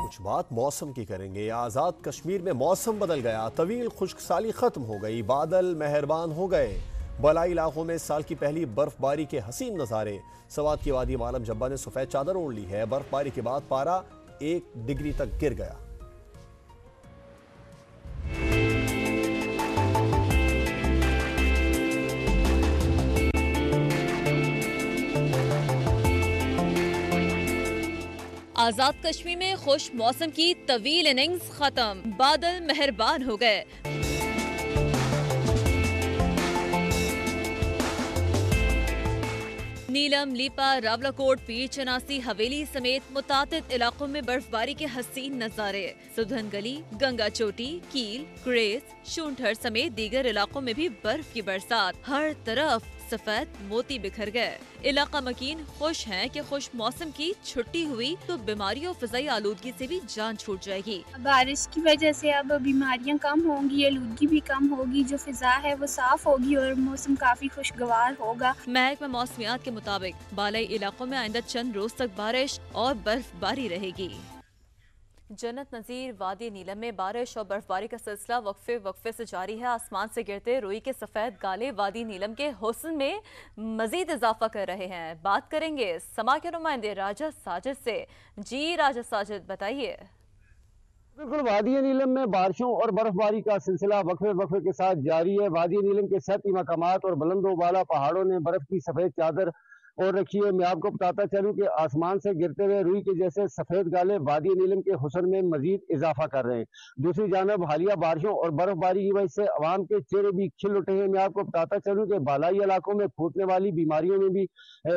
کچھ بات موسم کی کریں گے۔ آزاد کشمیر میں موسم بدل گیا، طویل خشک سالی ختم ہو گئی، بادل مہربان ہو گئے، بالائی علاقوں میں سال کی پہلی برف باری کے حسین نظارے۔ سوات کی وادی معلم جبہ نے سفید چادر اوڑھ لی ہے، برف باری کے بعد پارا 1 ڈگری تک گر گیا۔ آزاد کشمیر میں خشک موسم کی طویل اننگز ختم، بادل مہربان ہو گئے۔ نیلم، لیپا، راولاکوٹ، پیر چناسی، حویلی سمیت متعدد علاقوں میں برف باری کے حسین نظارے۔ سدھن گلی، گنگا چوٹی، کیل، گریس، شونٹھر سمیت دیگر علاقوں میں بھی برف کی برسات، ہر طرف سفید موتی بکھر گئے۔ علاقہ مکین خوش ہیں کہ خشک موسم کی چھٹی ہوئی تو بیماریوں فضائی آلودگی سے بھی جان چھوٹ جائے گی۔ بارش کی وجہ سے اب بیماریاں کم ہوں گی، آلودگی بھی کم ہوگی، جو فضا ہے وہ صاف ہوگی اور موسم کافی خوشگوار ہوگا۔ محکمہ موسمیات کے مطابق بالائی علاقوں میں آئندہ چند روز تک بارش اور برف باری رہے گی۔ جنت نظیر وادی نیلم میں بارش اور برف باری کا سلسلہ وقفے سے جاری ہے۔ آسمان سے گرتے روئی کے سفید گالے وادی نیلم کے حسن میں مزید اضافہ کر رہے ہیں۔ بات کریں گے سما کے نمائندے راجہ ساجد سے۔ جی راجہ ساجد بتائیے۔ بالکل، وادی نیلم میں بارشوں اور برف باری کا سلسلہ وقفے کے ساتھ جاری ہے۔ وادی نیلم کے سطحی مقامات اور بلند و بالا پہاڑوں نے برف کی سفید چادر اور رکھی ہے۔ میں آپ کو بتاتا چلوں کہ آسمان سے گرتے ہوئے روئی کے جیسے سفید گالے وادی نیلم کے حسن میں مزید اضافہ کر رہے ہیں۔ دوسری جانب حالیہ بارشوں اور برف باری کی وجہ سے عوام کے چہرے بھی کھل اٹھے ہیں۔ میں آپ کو بتاتا چلوں کہ بالائی علاقوں میں پھوٹنے والی بیماریوں میں بھی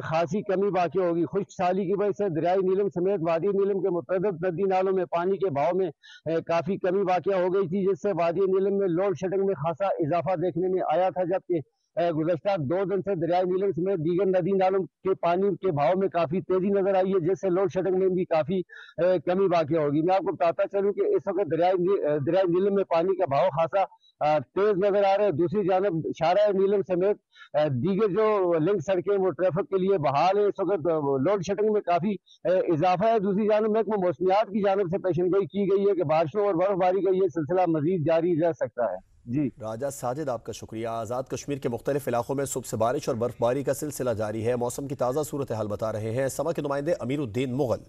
خاصی کمی واقع ہوگی۔ خشک سالی کی وجہ سے دریائے نیلم سمیت وادی نیلم کے متعدد ندی نالوں میں پانی کے بہاؤ میں کافی کمی واقع ہو گئی تھی، جس سے وادی نیلم میں لوڈ شیڈنگ میں خاصا اضافہ دیکھنے میں آیا تھا، جبکہ گزشتہ 2 دن سے دریائے نیلم سمیت دیگر ندی نالوں کے پانی کے بہاؤ میں کافی تیزی نظر آئی ہے، جس سے لوڈ شیڈنگ میں بھی کافی کمی واقع ہوگی۔ میں آپ کو بتاتا چلوں کہ اس وقت دریائے نیلم میں پانی کا بہاؤ خاصا تیز نظر آ رہا ہے۔ دوسری جانب شاہراہ نیلم سمیت دیگر جو لنک سڑکیں وہ ٹریفک کے لیے بحال ہیں۔ اس وقت لوڈ شیڈنگ میں کافی اضافہ ہے۔ دوسری جانب محکمہ موسمیات کی جانب سے پیشن گوئی کی گئی ہے کہ بارشوں اور برف باری کا یہ سلسلہ مزید جاری رہ سکتا ہے۔ جی راجہ ساجد، آپ کا شکریہ۔ آزاد کشمیر کے مختلف علاقوں میں صبح سے بارش اور برف باری کا سلسلہ جاری ہے۔ موسم کی تازہ صورتحال بتا رہے ہیں سما کے نمائندے امیر الدین مغل۔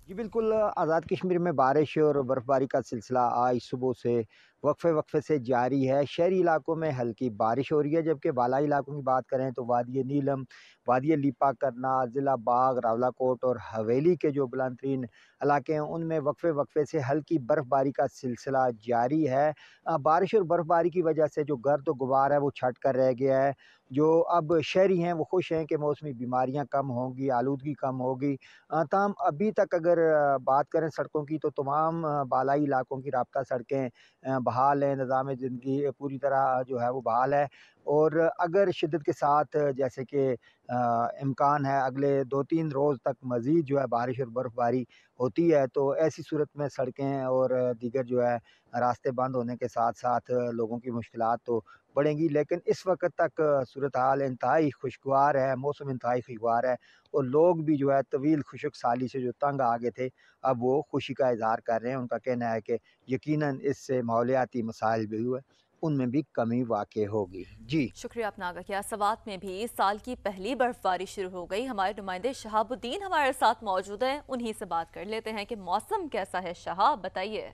جی بالکل، آزاد کشمیر میں بارش اور برف باری کا سلسلہ آج صبح سے وقفے سے جاری ہے۔ شہری علاقوں میں ہلکی بارش ہو رہی ہے، جبکہ بالائی علاقوں کی بات کریں تو وادی نیلم، وادی لیپا کرنا، ضلع باغ، راولاکوٹ اور حویلی کے جو بلند ترین علاقے ہیں ان میں وقفے سے ہلکی برف باری کا سلسلہ جاری ہے۔ بارش اور برف باری کی وجہ سے جو گرد و غبار ہے وہ چھٹ کر رہ گیا ہے۔ جو اب شہری ہیں وہ خوش ہیں کہ موسمی بیماریاں کم ہوں گی، آلودگی کم ہوگی۔ تاہم ابھی تک اگر بات کریں سڑکوں کی تو تمام بالائی علاقوں کی رابطہ سڑکیں بحال ہیں، نظام زندگی پوری طرح جو ہے وہ بحال ہے، اور اگر شدت کے ساتھ جیسے کہ امکان ہے اگلے 2-3 روز تک مزید جو ہے بارش اور برف باری ہوتی ہے تو ایسی صورت میں سڑکیں اور دیگر جو ہے راستے بند ہونے کے ساتھ ساتھ لوگوں کی مشکلات تو بڑھیں گی، لیکن اس وقت تک صورتحال انتہائی خوشگوار ہے، موسم انتہائی خوشگوار ہے، اور لوگ بھی جو ہے طویل خشک سالی سے جو تنگ آگے تھے اب وہ خوشی کا اظہار کر رہے ہیں۔ ان کا کہنا ہے کہ یقیناً اس سے ماحولیاتی مسائل بھی ہوئے ان میں بھی کمی واقع ہوگی۔ جی شکریہ آپ نے آگاہ کیا۔ سوات میں بھی سال کی پہلی برف باری شروع ہو گئی۔ ہمارے نمائندے شہاب الدین ہمارے ساتھ موجود ہیں، انہی سے بات کر لیتے ہیں کہ موسم کیسا ہے۔ شہاب بتائیے۔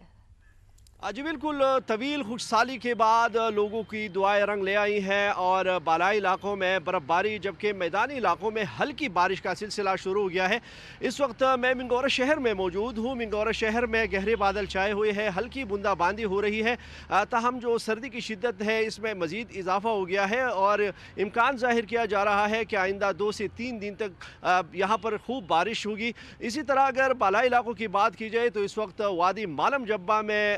جی بالکل، طویل خوش سالی کے بعد لوگوں کی دعائیں رنگ لے آئی ہیں اور بالائی علاقوں میں برف باری جبکہ میدانی علاقوں میں ہلکی بارش کا سلسلہ شروع ہو گیا ہے۔ اس وقت میں منگورہ شہر میں موجود ہوں۔ منگورہ شہر میں گہرے بادل چھائے ہوئے ہیں، ہلکی بوندا باندی ہو رہی ہے، تاہم جو سردی کی شدت ہے اس میں مزید اضافہ ہو گیا ہے اور امکان ظاہر کیا جا رہا ہے کہ آئندہ 2 سے 3 دن تک یہاں پر خوب بارش ہوگی۔ اسی طرح اگر بالائی علاقوں کی بات کی جائے تو اس وقت وادی معلم جبہ میں